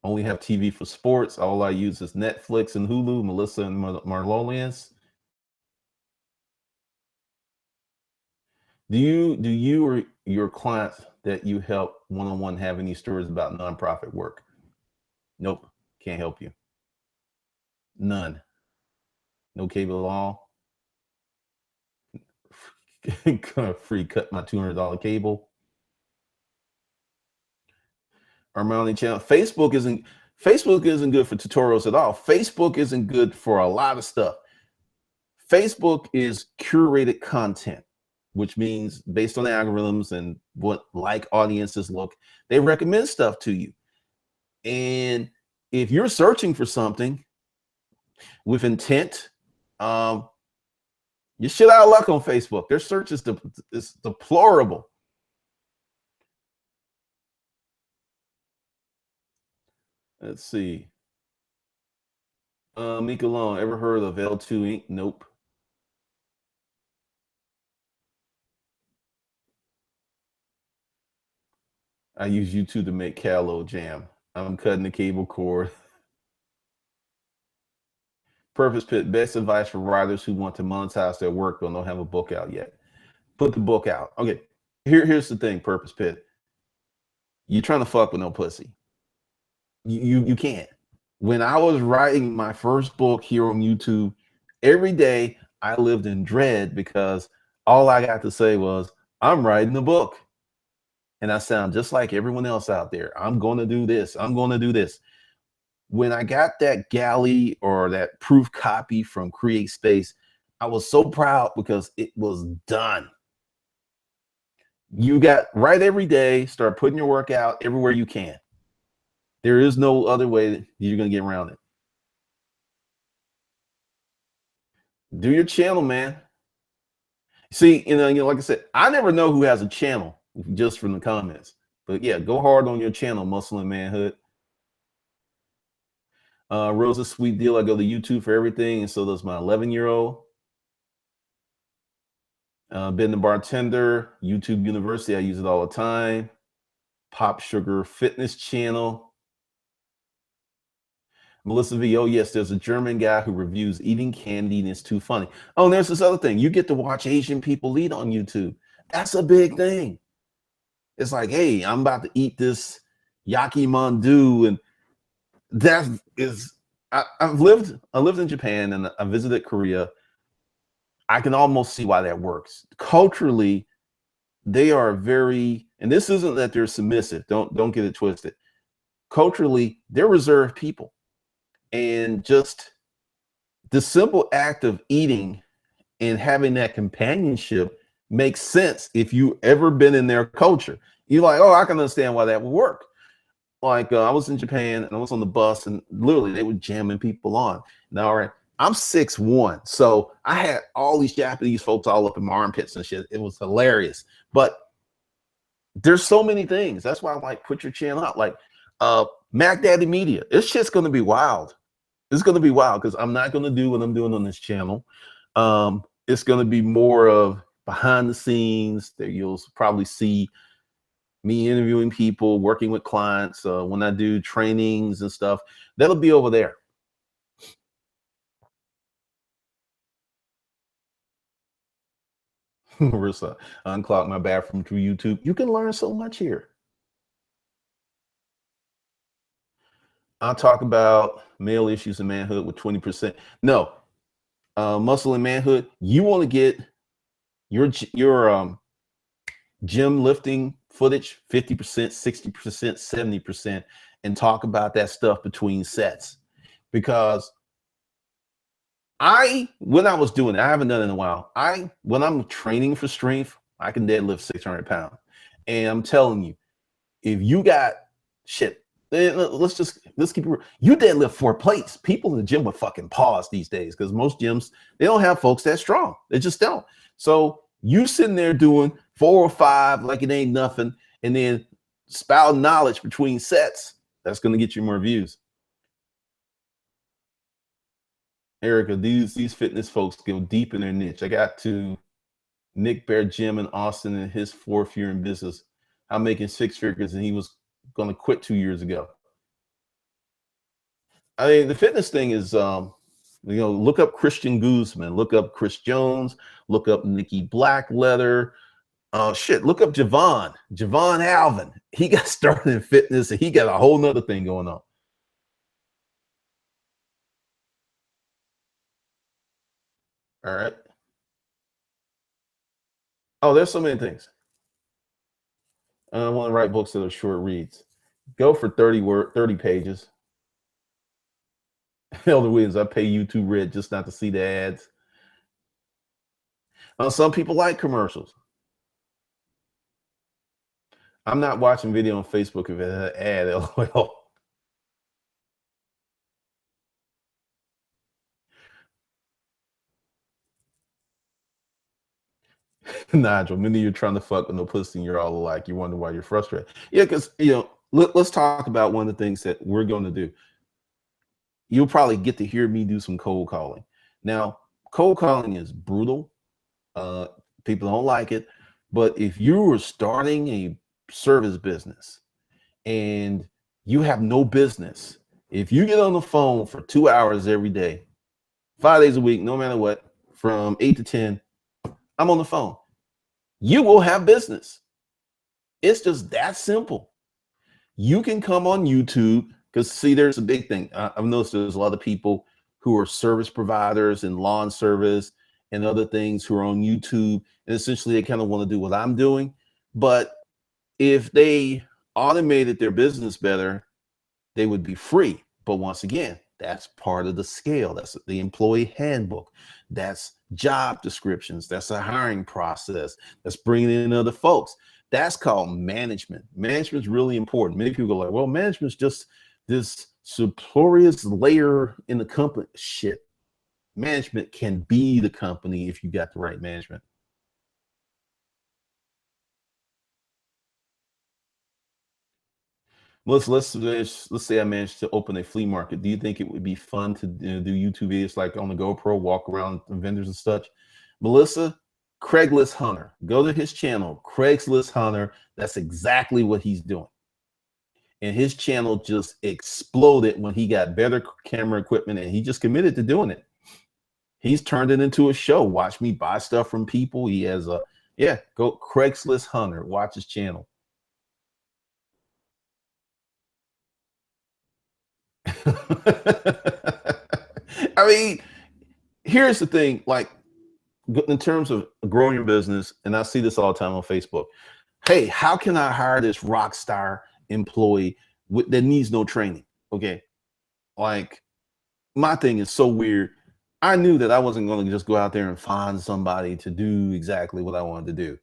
Only have TV for sports. All I use is Netflix and Hulu. Melissa and Marlolians. Do you or your clients that you help one on one have any stories about nonprofit work? Nope, can't help you. None. No cable at all. Free cut my $200 cable. Or my only channel. Facebook isn't good for tutorials at all. Facebook isn't good for a lot of stuff. Facebook is curated content, which means based on the algorithms and what like audiences look, they recommend stuff to you. And if you're searching for something with intent, um, you're shit out of luck on Facebook. Their search is deplorable. Let's see. Mika Long, ever heard of L2 Inc? Nope. I use YouTube to make Callow jam. I'm cutting the cable cord. Purpose Pit, best advice for writers who want to monetize their work but don't have a book out yet. Put the book out. Okay. Here's the thing, Purpose Pit. You're trying to fuck with no pussy. You can't. When I was writing my first book here on YouTube, every day I lived in dread because all I got to say was, I'm writing a book. And I sound just like everyone else out there. I'm going to do this. I'm going to do this. When I got that galley or that proof copy from Create Space, I was so proud because it was done. You got write every day, start putting your work out everywhere you can. There is no other way that you're going to get around it. Do your channel, man. See, like I said, I never know who has a channel just from the comments. But yeah, go hard on your channel, Muscle and Manhood. Rosa's sweet deal. I go to YouTube for everything, and so does my 11-year-old. Been the bartender, YouTube University. I use it all the time. Pop Sugar Fitness Channel. Melissa V. Oh, yes, there's a German guy who reviews eating candy, and it's too funny. Oh, and there's this other thing. You get to watch Asian people eat on YouTube. That's a big thing. It's like, hey, I'm about to eat this yaki mandu, and that is. I lived in Japan and I visited Korea. I can almost see why that works. Culturally, they are very, and this isn't that they're submissive. Don't get it twisted. Culturally, they're reserved people. And just the simple act of eating and having that companionship makes sense if you ever been in their culture. You're like, oh, I can understand why that would work. Like I was in Japan and I was on the bus and literally they were jamming people on. Now, all right, I'm 6'1", so I had all these Japanese folks all up in my armpits and shit. It was hilarious. But there's so many things. That's why I'm like, put your channel out. Like Mac Daddy Media. This shit's gonna be wild. It's gonna be wild because I'm not gonna do what I'm doing on this channel. It's gonna be more of behind the scenes that you'll probably see me interviewing people, working with clients. When I do trainings and stuff, that'll be over there. Marissa, unclog my bathroom through YouTube. You can learn so much here. I'll talk about male issues and manhood with 20%. No, muscle and manhood. You want to get your gym lifting footage 50%, 60%, 70%, and talk about that stuff between sets. Because when I was doing it, I haven't done it in a while. When I'm training for strength, I can deadlift 600 pounds. And I'm telling you, if you got shit, let's keep it real. You deadlift 4 plates. People in the gym would fucking pause these days because most gyms, they don't have folks that strong. They just don't. So you sitting there doing 4 or 5 like it ain't nothing, and then spouting knowledge between sets, that's going to get you more views. Erica, these fitness folks go deep in their niche. I got to Nick Bear Jim in Austin in his fourth year in business. I'm making six figures, and he was going to quit 2 years ago. I mean, the fitness thing is, look up Christian Guzman, look up Chris Jones, look up Nikki Blackleather. Shit, look up Javon Alvin. He got started in fitness, and he got a whole nother thing going on. All right. Oh, there's so many things. I want to write books that are short reads. Go for 30 pages. Elder Williams, I pay YouTube Red just not to see the ads. Some people like commercials. I'm not watching video on Facebook if it has an ad. LOL. Nigel, many of you are trying to fuck with no pussy and you're all alike. You wonder why you're frustrated. Yeah, because let's talk about one of the things that we're going to do. You'll probably get to hear me do some cold calling. Now, cold calling is brutal. Uh, People don't like it. But if you were starting a service business and you have no business, if you get on the phone for 2 hours every day, 5 days a week, no matter what, from 8 to 10, I'm on the phone. You will have business. It's just that simple. You can come on YouTube because, see, there's a big thing. I've noticed there's a lot of people who are service providers and lawn service and other things who are on YouTube. And essentially, they kind of want to do what I'm doing. But if they automated their business better, they would be free. But once again, that's part of the scale. That's the employee handbook. That's job descriptions. That's a hiring process. That's bringing in other folks. That's called management. Management is really important. Many people go like, well, management is just this superior layer in the company. Shit. Management can be the company if you got the right management. Let's say I managed to open a flea market. Do you think it would be fun to do YouTube videos like on the GoPro, walk around vendors and such? Melissa, Craigslist Hunter. Go to his channel, Craigslist Hunter. That's exactly what he's doing. And his channel just exploded when he got better camera equipment, and he just committed to doing it. He's turned it into a show. Watch me buy stuff from people. He has go Craigslist Hunter. Watch his channel. I mean, here's the thing, like in terms of growing your business, and I see this all the time on Facebook. Hey, how can I hire this rock star employee that needs no training? Okay. Like, my thing is so weird. I knew that I wasn't going to just go out there and find somebody to do exactly what I wanted to do.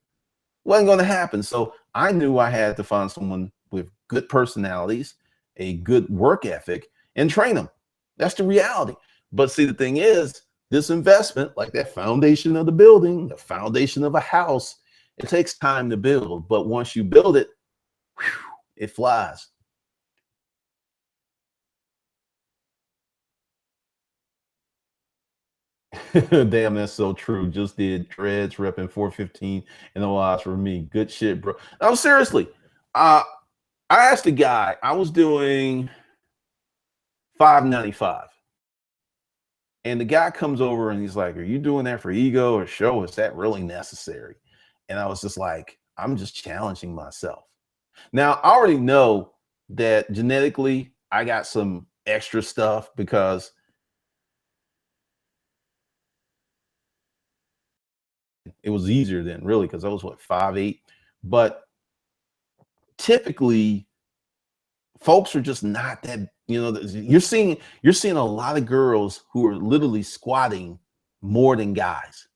Wasn't going to happen. So I knew I had to find someone with good personalities, a good work ethic, and train them. That's the reality. But see, the thing is, this investment, like that foundation of the building, the foundation of a house, it takes time to build. But once you build it, whew, it flies. Damn, that's so true. Just did dreads repping 415 and no odds for me. Good shit, bro. No, seriously. Uh, I asked a guy, I was doing 595. And the guy comes over and he's like, are you doing that for ego or show? Is that really necessary? And I was just like, I'm just challenging myself. Now, I already know that genetically I got some extra stuff because it was easier then, really, because I was what, 5'8". But typically folks are just not that, you're seeing a lot of girls who are literally squatting more than guys.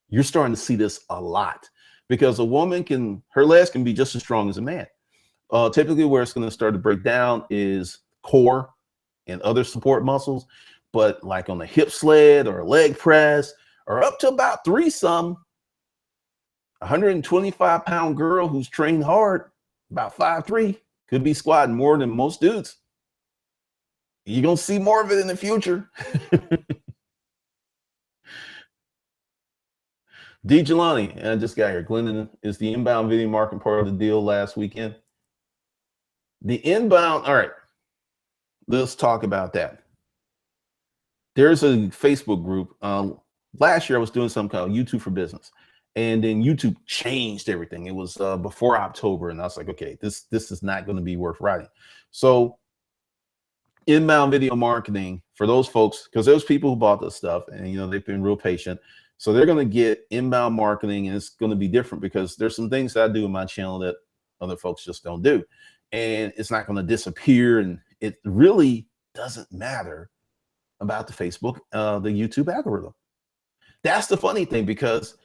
You're starting to see this a lot because a woman her legs can be just as strong as a man. Typically where it's going to start to break down is core and other support muscles, but like on a hip sled or a leg press or up to about three some 125-pound girl who's trained hard, about 5'3", could be squatting more than most dudes. You're gonna see more of it in the future. D. Jelani, I just got here. Glendon, is the inbound video marketing part of the deal last weekend? The inbound, all right, let's talk about that. There's a Facebook group. Last year I was doing something called YouTube for Business, and then YouTube changed everything. It was before October, and I was like, okay, this is not going to be worth writing. So inbound video marketing for those folks, because those people who bought this stuff, and they've been real patient, so they're going to get inbound marketing, and it's going to be different because there's some things that I do in my channel that other folks just don't do, and it's not going to disappear, and it really doesn't matter about the Facebook, the YouTube algorithm. That's the funny thing, because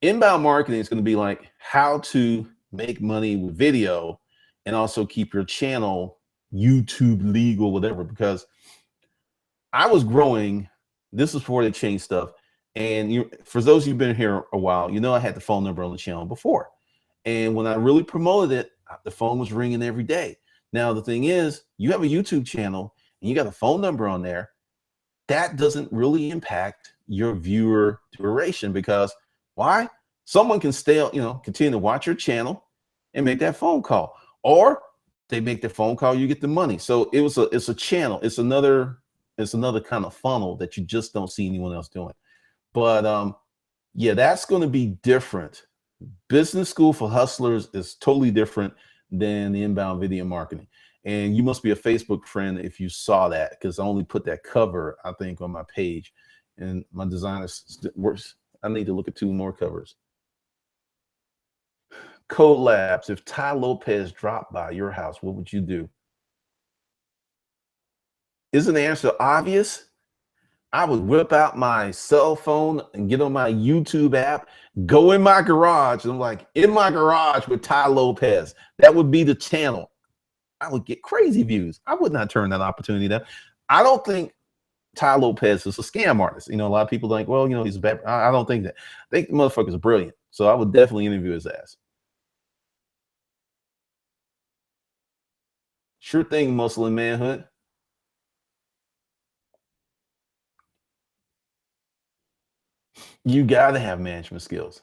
inbound marketing is going to be like how to make money with video and also keep your channel YouTube legal, whatever. Because I was growing, this is before they changed stuff. And for those of you who've been here a while, I had the phone number on the channel before. And when I really promoted it, the phone was ringing every day. Now, the thing is, you have a YouTube channel and you got a phone number on there. That doesn't really impact your viewer duration, because why? Someone can stay, continue to watch your channel and make that phone call, or they make the phone call, you get the money. So it's a channel. It's another kind of funnel that you just don't see anyone else doing. But yeah, that's going to be different. Business School for Hustlers is totally different than the inbound video marketing. And you must be a Facebook friend if you saw that, because I only put that cover, I think, on my page. And my designers works. I need to look at 2 more covers. Code Labs, if Ty Lopez dropped by your house, what would you do? Isn't the answer obvious? I would whip out my cell phone and get on my YouTube app, go in my garage. And I'm like, in my garage with Ty Lopez. That would be the channel. I would get crazy views. I would not turn that opportunity down. I don't think Ty Lopez is a scam artist. A lot of people think, well, he's bad. I don't think that. I think the motherfucker's brilliant. So I would definitely interview his ass. Sure thing, Muscle and Manhood. You got to have management skills.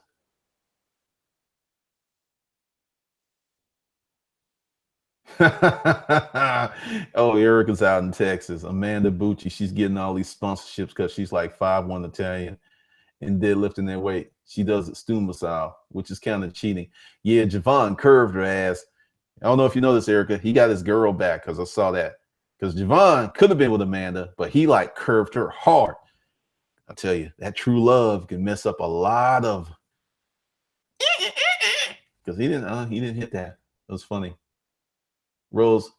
Oh, Erica's out in Texas. Amanda Bucci, she's getting all these sponsorships because she's like 5'1" Italian and deadlifting their weight. She does it Stuma style, which is kind of cheating. Yeah, Javon curved her ass. I don't know if you know this, Erica. He got his girl back, because I saw that. Because Javon could have been with Amanda, but he like curved her hard. I tell you, that true love can mess up a lot of. Because he didn't hit that. It was funny. Rose.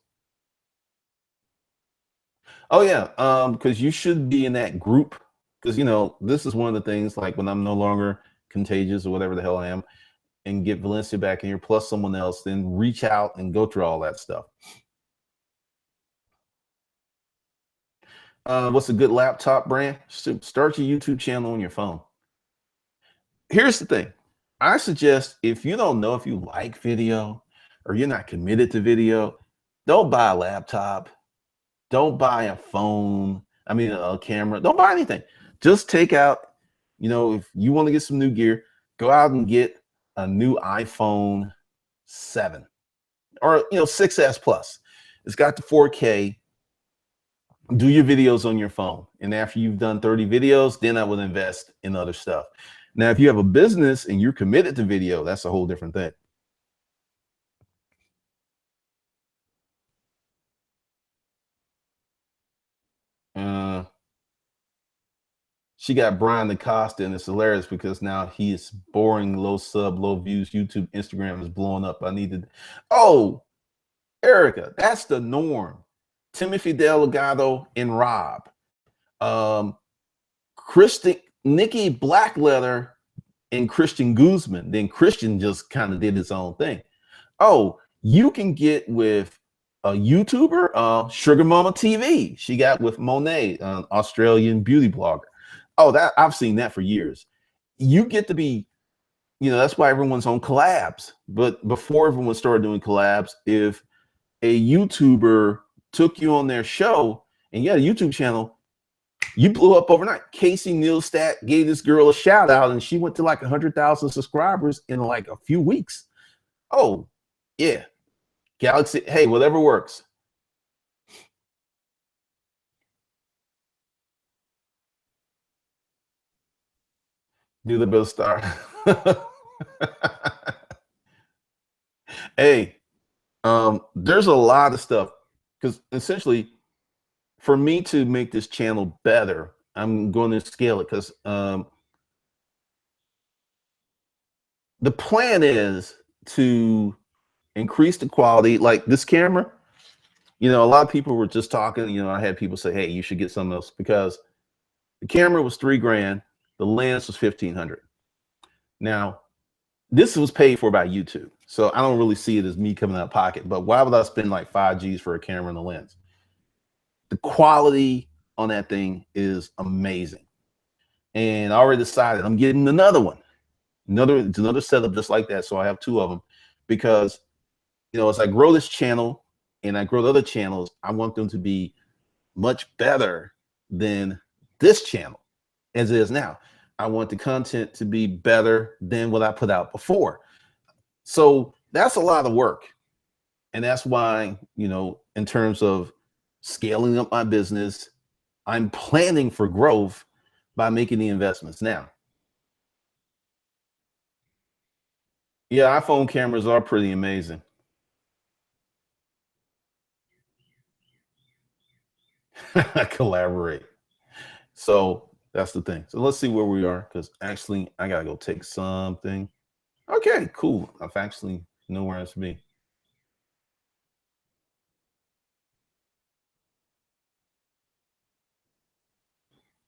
Oh yeah, because you should be in that group, because this is one of the things, like when I'm no longer contagious or whatever the hell I am, and get Valencia back in here plus someone else, then reach out and go through all that stuff. What's a good laptop brand? Start your YouTube channel on your phone. Here's the thing. I suggest, if you don't know if you like video or you're not committed to video, don't buy a laptop. Don't buy a phone. I mean, a camera. Don't buy anything. Just take out, if you want to get some new gear, go out and get a new iPhone 7 or 6S Plus. It's got the 4K. Do your videos on your phone. And after you've done 30 videos, then I would invest in other stuff. Now, if you have a business and you're committed to video, that's a whole different thing. She got Brian DaCosta, and it's hilarious because now he is boring, low sub, low views. YouTube, Instagram is blowing up. I needed. Oh, Erica, that's the norm. Timothy Delgado and Rob. Nikki Blackletter and Christian Guzman. Then Christian just kind of did his own thing. Oh, you can get with a YouTuber, Sugar Mama TV. She got with Monet, an Australian beauty blogger. Oh, that I've seen that for years. You get to be, that's why everyone's on collabs. But before everyone started doing collabs, if a YouTuber took you on their show and you had a YouTube channel, You blew up overnight. Casey Neistat gave this girl a shout out, and she went to like 100,000 subscribers in like a few weeks. Oh, yeah. Galaxy, hey, whatever works. Do the best start. Hey, there's a lot of stuff because essentially, for me to make this channel better, I'm going to scale it because the plan is to increase the quality. Like this camera, a lot of people were just talking. I had people say, "Hey, you should get something else," because the camera was $3,000, the lens was 1,500. Now, this was paid for by YouTube, so I don't really see it as me coming out of pocket. But why would I spend like 5 G's for a camera and a lens? The quality on that thing is amazing, and I already decided I'm getting another one, another setup just like that. So I have two of them because as I grow this channel and I grow the other channels, I want them to be much better than this channel as it is now. I want the content to be better than what I put out before. So that's a lot of work. And that's why, in terms of scaling up my business, I'm planning for growth by making the investments now. Yeah, iPhone cameras are pretty amazing. Collaborate. So that's the thing. So let's see where we are because actually I gotta go take something. Okay, cool. I've actually know where it's be.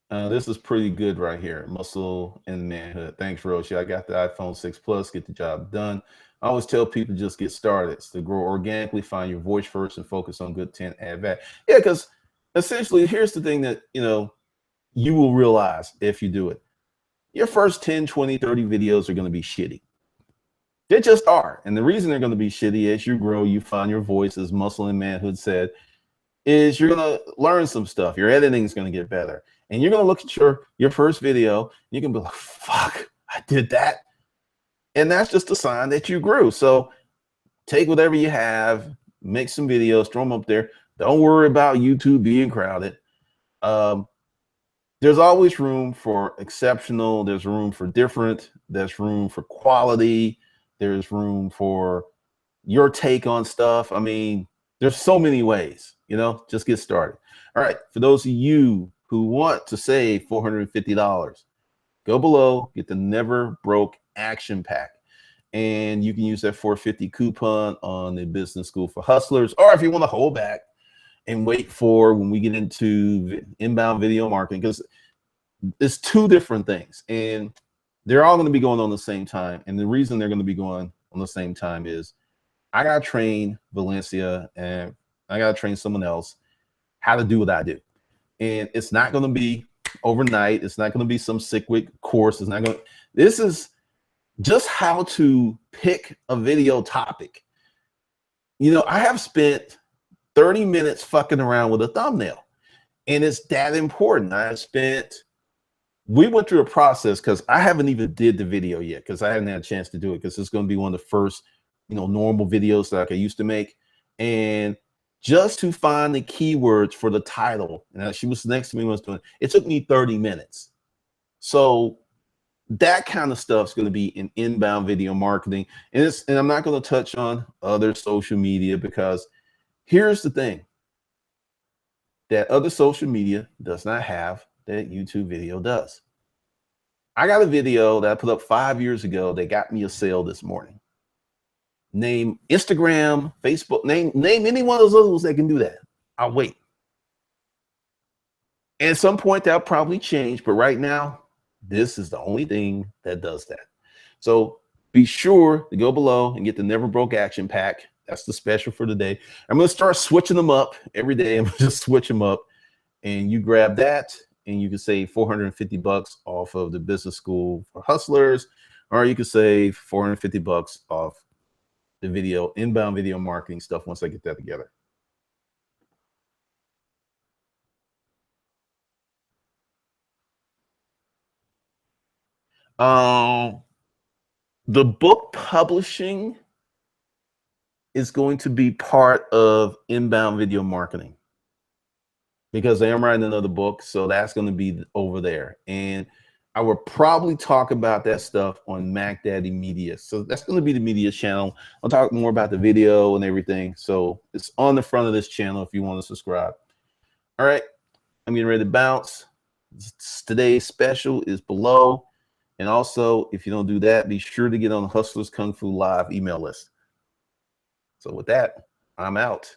This is pretty good right here. Muscle and manhood. Thanks, Roshi. I got the iPhone 6 Plus. Get the job done. I always tell people just get started. It's to grow organically, find your voice first, and focus on good 10 add value. Yeah, because essentially, here's the thing that you will realize if you do it. Your first 10, 20, 30 videos are going to be shitty. They just are. And the reason they're going to be shitty as you grow, you find your voice, as Muscle and Manhood said, is you're going to learn some stuff. Your editing is going to get better. And you're going to look at your first video, and you can be like, fuck, I did that. And that's just a sign that you grew. So take whatever you have, make some videos, throw them up there. Don't worry about YouTube being crowded. Um, there's always room for exceptional. There's room for different. There's room for quality. There's room for your take on stuff. I mean, there's so many ways, just get started. All right. For those of you who want to save $450, go below, get the Never Broke Action Pack. And you can use that 450 coupon on the Business School for Hustlers. Or if you want to hold back and wait for when we get into inbound video marketing, because it's two different things and they're all going to be going on the same time. And the reason they're going to be going on the same time is I got to train Valencia and I got to train someone else how to do what I do. And it's not going to be overnight. It's not going to be some sick week course. It's not going to, this is just how to pick a video topic. I have spent 30 minutes fucking around with a thumbnail and it's that important. We went through a process because I haven't even did the video yet because I haven't had a chance to do it because it's going to be one of the first, normal videos that I used to make. And just to find the keywords for the title, and she was next to me when I was doing it, it took me 30 minutes. So that kind of stuff is going to be in inbound video marketing. And I'm not going to touch on other social media because here's the thing that other social media does not have that YouTube video does. I got a video that I put up 5 years ago that got me a sale this morning. Name Instagram, Facebook, name any one of those others that can do that. I'll wait. And at some point that'll probably change, but right now, this is the only thing that does that. So be sure to go below and get the Never Broke Action Pack. That's the special for today. I'm going to start switching them up every day. I'm going to just switch them up and you grab that and you can save $450 off of the Business School for Hustlers, or you can save $450 off the inbound video marketing stuff once I get that together. Um, the book publishing is going to be part of inbound video marketing because I am writing another book. So that's going to be over there. And I will probably talk about that stuff on Mac Daddy Media. So that's going to be the media channel. I'll talk more about the video and everything. So it's on the front of this channel if you want to subscribe. All right. I'm getting ready to bounce. Today's special is below. And also, if you don't do that, be sure to get on the Hustlers Kung Fu Live email list. So with that, I'm out.